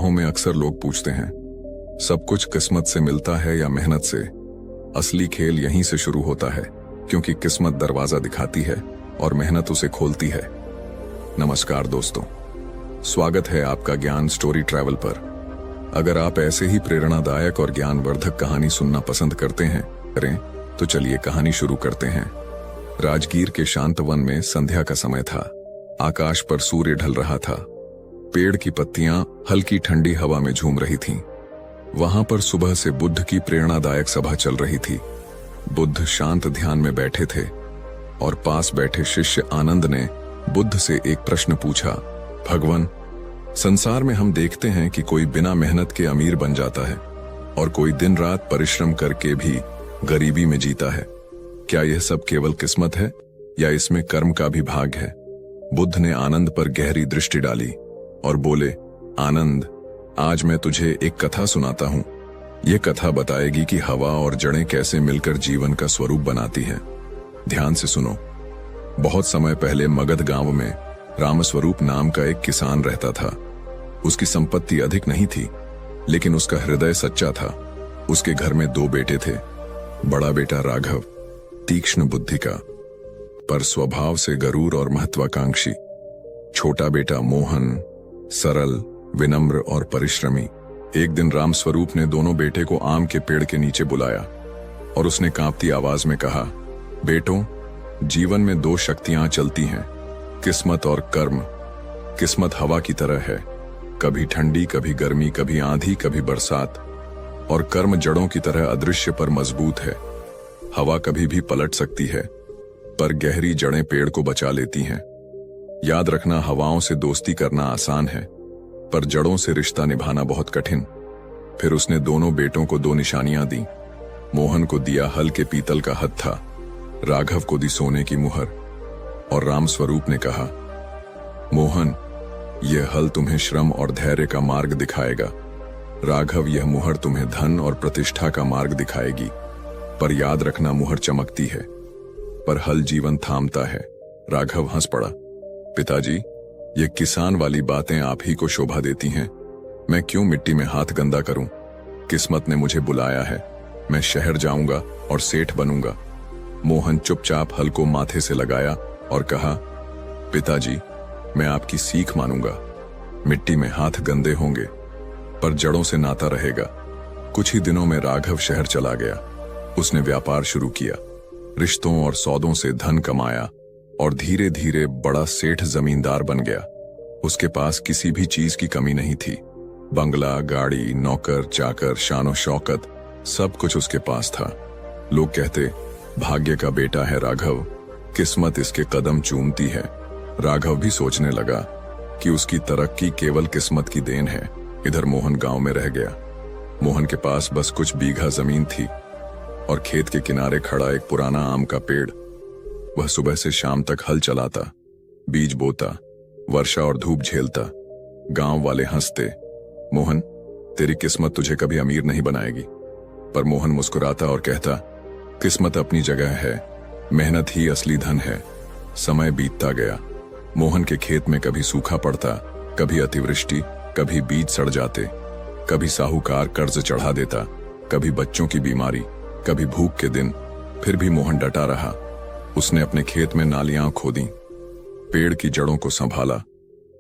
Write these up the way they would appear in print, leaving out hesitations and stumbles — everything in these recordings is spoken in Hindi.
राहों में अक्सर लोग पूछते हैं, सब कुछ किस्मत से मिलता है या मेहनत से? असली खेल यहीं से शुरू होता है, क्योंकि किस्मत दरवाजा दिखाती है और मेहनत उसे खोलती है। नमस्कार दोस्तों, स्वागत है आपका ज्ञान स्टोरी ट्रैवल पर। अगर आप ऐसे ही प्रेरणादायक और ज्ञानवर्धक कहानी सुनना पसंद करें तो चलिए कहानी शुरू करते हैं। राजगीर के शांत वन में संध्या का समय था। आकाश पर सूर्य ढल रहा था। पेड़ की पत्तियां हल्की ठंडी हवा में झूम रही थीं। वहां पर सुबह से बुद्ध की प्रेरणादायक सभा चल रही थी। बुद्ध शांत ध्यान में बैठे थे और पास बैठे शिष्य आनंद ने बुद्ध से एक प्रश्न पूछा। भगवान, संसार में हम देखते हैं कि कोई बिना मेहनत के अमीर बन जाता है और कोई दिन रात परिश्रम करके भी गरीबी में जीता है। क्या यह सब केवल किस्मत है या इसमें कर्म का भी भाग है? बुद्ध ने आनंद पर गहरी दृष्टि डाली और बोले, आनंद, आज मैं तुझे एक कथा सुनाता हूं। यह कथा बताएगी कि हवा और जड़ें कैसे मिलकर जीवन का स्वरूप बनाती हैं। ध्यान से सुनो। बहुत समय पहले मगध गांव में रामस्वरूप नाम का एक किसान रहता था। उसकी संपत्ति अधिक नहीं थी, लेकिन उसका हृदय सच्चा था। उसके घर में 2 बेटे थे। बड़ा बेटा राघव तीक्ष्ण बुद्धि का, पर स्वभाव से गरूर और महत्वाकांक्षी। छोटा बेटा मोहन सरल, विनम्र और परिश्रमी। एक दिन रामस्वरूप ने दोनों बेटे को आम के पेड़ के नीचे बुलाया और उसने कांपती आवाज में कहा, बेटों, जीवन में 2 शक्तियां चलती हैं, किस्मत और कर्म। किस्मत हवा की तरह है, कभी ठंडी, कभी गर्मी, कभी आंधी, कभी बरसात। और कर्म जड़ों की तरह अदृश्य पर मजबूत है। हवा कभी भी पलट सकती है, पर गहरी जड़ें पेड़ को बचा लेती हैं। याद रखना, हवाओं से दोस्ती करना आसान है, पर जड़ों से रिश्ता निभाना बहुत कठिन। फिर उसने दोनों बेटों को 2 निशानियां दी। मोहन को दिया हल के पीतल का हत्था, राघव को दी सोने की मुहर। और रामस्वरूप ने कहा, मोहन, यह हल तुम्हें श्रम और धैर्य का मार्ग दिखाएगा। राघव, यह मुहर तुम्हें धन और प्रतिष्ठा का मार्ग दिखाएगी। पर याद रखना, मुहर चमकती है, पर हल जीवन थामता है। राघव हंस पड़ा। पिताजी, ये किसान वाली बातें आप ही को शोभा देती हैं। मैं क्यों मिट्टी में हाथ गंदा करूं? किस्मत ने मुझे बुलाया है। मैं शहर जाऊंगा और सेठ बनूंगा। मोहन चुपचाप हल को माथे से लगाया और कहा, पिताजी, मैं आपकी सीख मानूंगा। मिट्टी में हाथ गंदे होंगे, पर जड़ों से नाता रहेगा। कुछ ही दिनों में राघव शहर चला गया। उसने व्यापार शुरू किया, रिश्तों और सौदों से धन कमाया और धीरे धीरे बड़ा सेठ जमींदार बन गया। उसके पास किसी भी चीज की कमी नहीं थी। बंगला, गाड़ी, नौकर चाकर, शानो शौकत, सब कुछ उसके पास था। लोग कहते, भाग्य का बेटा है राघव, किस्मत इसके कदम चूमती है। राघव भी सोचने लगा कि उसकी तरक्की केवल किस्मत की देन है। इधर मोहन गांव में रह गया। मोहन के पास बस कुछ बीघा जमीन थी और खेत के किनारे खड़ा एक पुराना आम का पेड़। वह सुबह से शाम तक हल चलाता, बीज बोता, वर्षा और धूप झेलता। गांव वाले हंसते, मोहन, तेरी किस्मत तुझे कभी अमीर नहीं बनाएगी। पर मोहन मुस्कुराता और कहता, किस्मत अपनी जगह है, मेहनत ही असली धन है। समय बीतता गया। मोहन के खेत में कभी सूखा पड़ता, कभी अतिवृष्टि, कभी बीज सड़ जाते, कभी साहूकार कर्ज चढ़ा देता, कभी बच्चों की बीमारी, कभी भूख के दिन। फिर भी मोहन डटा रहा। उसने अपने खेत में नालियां खोदी, पेड़ की जड़ों को संभाला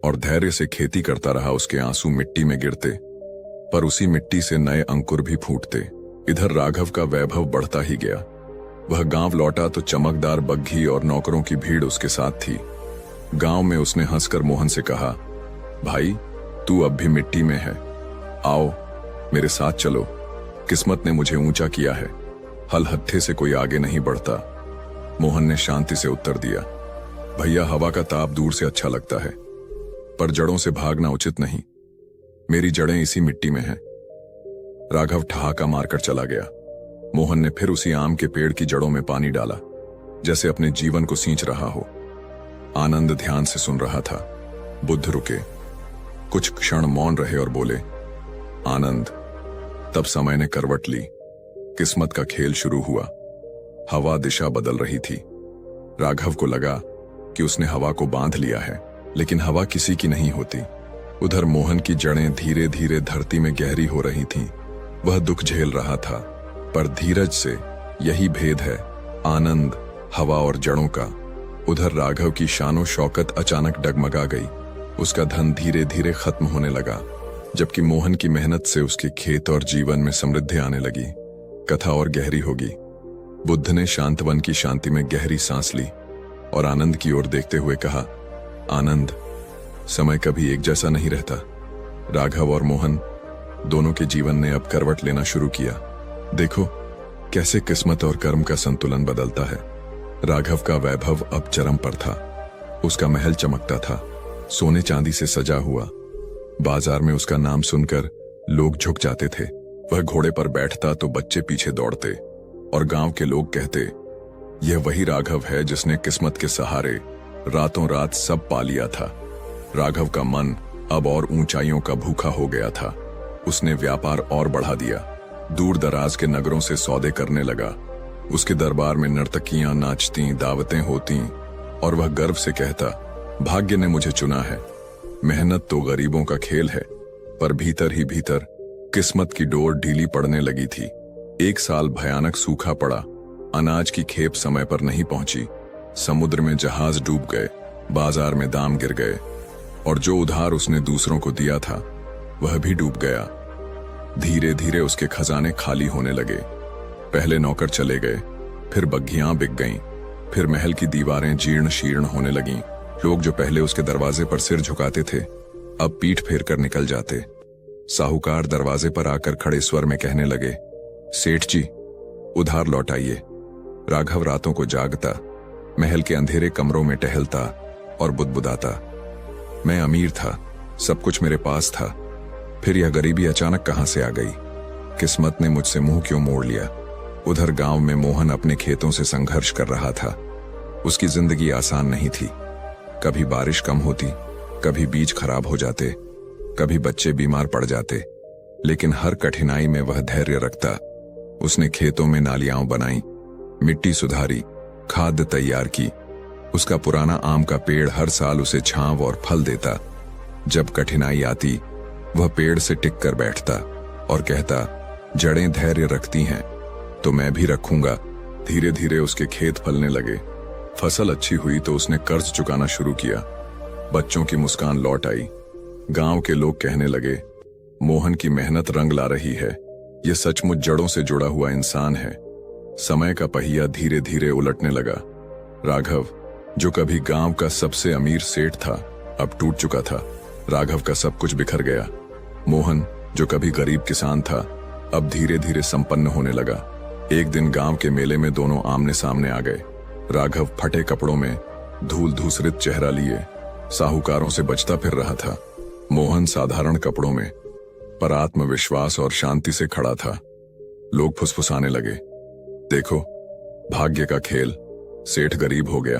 और धैर्य से खेती करता रहा। उसके आंसू मिट्टी में गिरते, पर उसी मिट्टी से नए अंकुर भी फूटते। इधर राघव का वैभव बढ़ता ही गया। वह गांव लौटा तो चमकदार बग्घी और नौकरों की भीड़ उसके साथ थी। गांव में उसने हंसकर मोहन से कहा, भाई, तू अब भी मिट्टी में है, आओ मेरे साथ चलो। किस्मत ने मुझे ऊंचा किया है, हल हत्थे से कोई आगे नहीं बढ़ता। मोहन ने शांति से उत्तर दिया, भैया, हवा का ताप दूर से अच्छा लगता है, पर जड़ों से भागना उचित नहीं। मेरी जड़ें इसी मिट्टी में हैं। राघव ठहाका मारकर चला गया। मोहन ने फिर उसी आम के पेड़ की जड़ों में पानी डाला, जैसे अपने जीवन को सींच रहा हो। आनंद ध्यान से सुन रहा था। बुद्ध रुके, कुछ क्षण मौन रहे और बोले, आनंद। तब समय ने करवट ली। किस्मत का खेल शुरू हुआ। हवा दिशा बदल रही थी। राघव को लगा कि उसने हवा को बांध लिया है, लेकिन हवा किसी की नहीं होती। उधर मोहन की जड़ें धीरे धीरे धरती में गहरी हो रही थीं। वह दुख झेल रहा था, पर धीरज से। यही भेद है आनंद, हवा और जड़ों का। उधर राघव की शानो शौकत अचानक डगमगा गई। उसका धन धीरे धीरे खत्म होने लगा, जबकि मोहन की मेहनत से उसके खेत और जीवन में समृद्धि आने लगी। कथा और गहरी होगी। बुद्ध ने शांतवन की शांति में गहरी सांस ली और आनंद की ओर देखते हुए कहा, आनंद, समय कभी एक जैसा नहीं रहता। राघव और मोहन दोनों के जीवन ने अब करवट लेना शुरू किया। देखो कैसे किस्मत और कर्म का संतुलन बदलता है। राघव का वैभव अब चरम पर था। उसका महल चमकता था, सोने चांदी से सजा हुआ। बाजार में उसका नाम सुनकर लोग झुक जाते थे। वह घोड़े पर बैठता तो बच्चे पीछे दौड़ते और गांव के लोग कहते, यह वही राघव है जिसने किस्मत के सहारे रातों रात सब पा लिया था। राघव का मन अब और ऊंचाइयों का भूखा हो गया था। उसने व्यापार और बढ़ा दिया, दूर दराज के नगरों से सौदे करने लगा। उसके दरबार में नर्तकियां नाचती, दावतें होती और वह गर्व से कहता, भाग्य ने मुझे चुना है। मेहनत तो गरीबों का खेल है, पर भीतर ही भीतर किस्मत की डोर ढीली पड़ने लगी थी। एक साल भयानक सूखा पड़ा, अनाज की खेप समय पर नहीं पहुंची, समुद्र में जहाज डूब गए, बाजार में दाम गिर गए और जो उधार उसने दूसरों को दिया था वह भी डूब गया। धीरे धीरे उसके खजाने खाली होने लगे। पहले नौकर चले गए, फिर बग्घियां बिक गईं, फिर महल की दीवारें जीर्ण शीर्ण होने लगीं। लोग जो पहले उसके दरवाजे पर सिर झुकाते थे अब पीठ फेर कर निकल जाते। साहूकार दरवाजे पर आकर खड़े स्वर में कहने लगे, सेठ जी उधार लौटाइए। राघव रातों को जागता, महल के अंधेरे कमरों में टहलता और बुदबुदाता, मैं अमीर था, सब कुछ मेरे पास था, फिर यह गरीबी अचानक कहां से आ गई। किस्मत ने मुझसे मुंह क्यों मोड़ लिया। उधर गांव में मोहन अपने खेतों से संघर्ष कर रहा था। उसकी जिंदगी आसान नहीं थी। कभी बारिश कम होती, कभी बीज खराब हो जाते, कभी बच्चे बीमार पड़ जाते, लेकिन हर कठिनाई में वह धैर्य रखता। उसने खेतों में नालियां बनाई, मिट्टी सुधारी, खाद तैयार की। उसका पुराना आम का पेड़ हर साल उसे छांव और फल देता। जब कठिनाई आती वह पेड़ से टिक कर बैठता और कहता, जड़ें धैर्य रखती हैं तो मैं भी रखूंगा। धीरे धीरे उसके खेत फलने लगे। फसल अच्छी हुई तो उसने कर्ज चुकाना शुरू किया। बच्चों की मुस्कान लौट आई। गांव के लोग कहने लगे, मोहन की मेहनत रंग ला रही है, यह सचमुच जड़ों से जुड़ा हुआ इंसान है। समय का पहिया धीरे धीरे उलटने लगा। राघव जो कभी गांव का सबसे अमीर सेठ था अब टूट चुका था। राघव का सब कुछ बिखर गया। मोहन जो कभी गरीब किसान था अब धीरे धीरे संपन्न होने लगा। एक दिन गांव के मेले में दोनों आमने सामने आ गए। राघव फटे कपड़ों में, धूल धूसरित चेहरा लिए साहूकारों से बचता फिर रहा था। मोहन साधारण कपड़ों में, पर आत्मविश्वास और शांति से खड़ा था। लोग फुसफुसाने लगे, देखो भाग्य का खेल, सेठ गरीब हो गया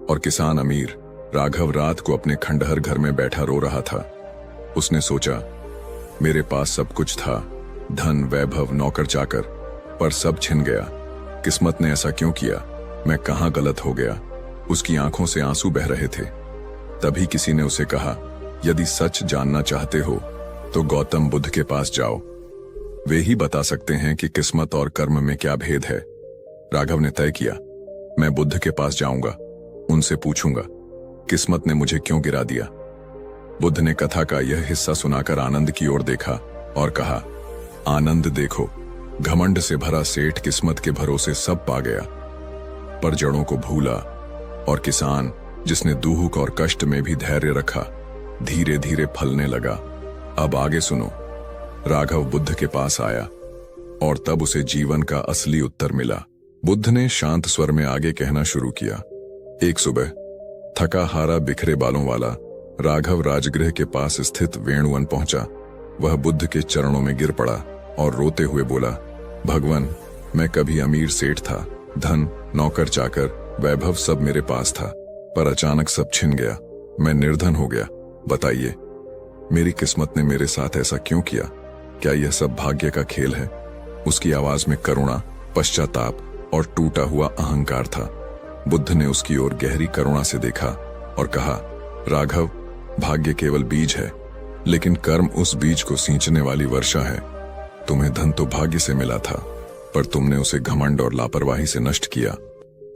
और किसान अमीर। राघव रात को अपने खंडहर घर में बैठा रो रहा था। उसने सोचा, मेरे पास सब कुछ था, धन, वैभव, नौकर चाकर, पर सब छिन गया। किस्मत ने ऐसा क्यों किया? मैं कहां गलत हो गया? उसकी आंखों से आंसू बह रहे थे। तभी किसी ने उसे कहा, यदि सच जानना चाहते हो तो गौतम बुद्ध के पास जाओ, वे ही बता सकते हैं कि किस्मत और कर्म में क्या भेद है। राघव ने तय किया, मैं बुद्ध के पास जाऊंगा, उनसे पूछूंगा किस्मत ने मुझे क्यों गिरा दिया। बुद्ध ने कथा का यह हिस्सा सुनाकर आनंद की ओर देखा और कहा, आनंद देखो, घमंड से भरा सेठ किस्मत के भरोसे सब पा गया, पर जड़ों को भूला, और किसान जिसने दुख और कष्ट में भी धैर्य रखा धीरे धीरे फलने लगा। अब आगे सुनो। राघव बुद्ध के पास आया और तब उसे जीवन का असली उत्तर मिला। बुद्ध ने शांत स्वर में आगे कहना शुरू किया। एक सुबह थका हारा बिखरे बालों वाला राघव राजगृह के पास स्थित वेणुवन पहुंचा। वह बुद्ध के चरणों में गिर पड़ा और रोते हुए बोला, भगवान, मैं कभी अमीर सेठ था, धन, नौकर चाकर, वैभव सब मेरे पास था, पर अचानक सब छिन गया, मैं निर्धन हो गया। बताइए, मेरी किस्मत ने मेरे साथ ऐसा क्यों किया? क्या यह सब भाग्य का खेल है? उसकी आवाज में करुणा, पश्चाताप और टूटा हुआ अहंकार था। बुद्ध ने उसकी ओर गहरी करुणा से देखा और कहा, राघव, भाग्य केवल बीज है, लेकिन कर्म उस बीज को सींचने वाली वर्षा है। तुम्हें धन तो भाग्य से मिला था, पर तुमने उसे घमंड और लापरवाही से नष्ट किया।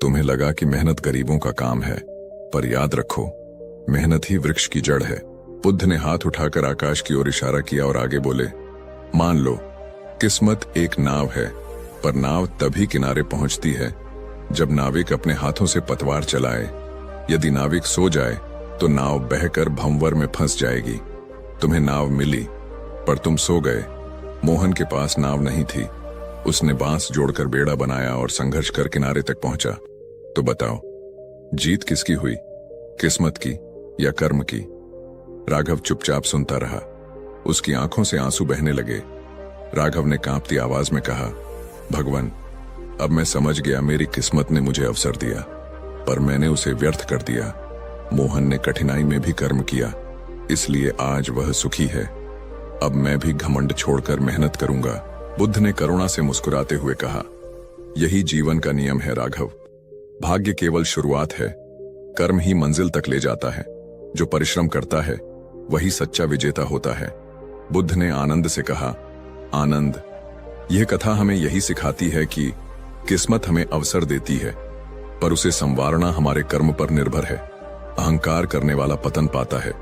तुम्हें लगा कि मेहनत गरीबों का काम है, पर याद रखो, मेहनत ही वृक्ष की जड़ है। बुद्ध ने हाथ उठाकर आकाश की ओर इशारा किया और आगे बोले, मान लो, किस्मत एक नाव है, पर नाव तभी किनारे पहुंचती है जब नाविक अपने हाथों से पतवार चलाए। यदि नाविक सो जाए तो नाव बहकर भंवर में फंस जाएगी। तुम्हें नाव मिली, पर तुम सो गए। मोहन के पास नाव नहीं थी। उसने बांस जोड़कर बेड़ा बनाया और संघर्ष कर किनारे तक पहुंचा। तो बताओ, जीत किसकी हुई, किस्मत की या कर्म की? राघव चुपचाप सुनता रहा। उसकी आंखों से आंसू बहने लगे। राघव ने कांपती आवाज में कहा, भगवान, अब मैं समझ गया, मेरी किस्मत ने मुझे अवसर दिया, पर मैंने उसे व्यर्थ कर दिया। मोहन ने कठिनाई में भी कर्म किया, इसलिए आज वह सुखी है। अब मैं भी घमंड छोड़कर मेहनत करूंगा। बुद्ध ने करुणा से मुस्कुराते हुए कहा, यही जीवन का नियम है राघव। भाग्य केवल शुरुआत है, कर्म ही मंजिल तक ले जाता है। जो परिश्रम करता है वही सच्चा विजेता होता है। बुद्ध ने आनंद से कहा, आनंद, यह कथा हमें यही सिखाती है कि किस्मत हमें अवसर देती है, पर उसे संवारना हमारे कर्म पर निर्भर है। अहंकार करने वाला पतन पाता है,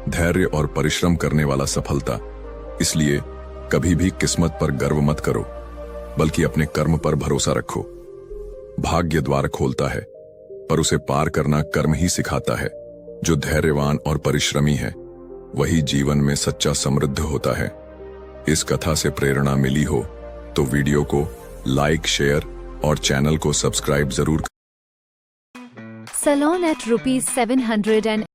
धैर्य और परिश्रम करने वाला सफलता। इसलिए कभी भी किस्मत पर गर्व मत करो, बल्कि अपने कर्म पर भरोसा रखो। भाग्य द्वार खोलता है, पर उसे पार करना कर्म ही सिखाता है। जो धैर्यवान और परिश्रमी है, वही जीवन में सच्चा समृद्ध होता है। इस कथा से प्रेरणा मिली हो तो वीडियो को लाइक, शेयर और चैनल को सब्सक्राइब जरूर। Salon at ₹780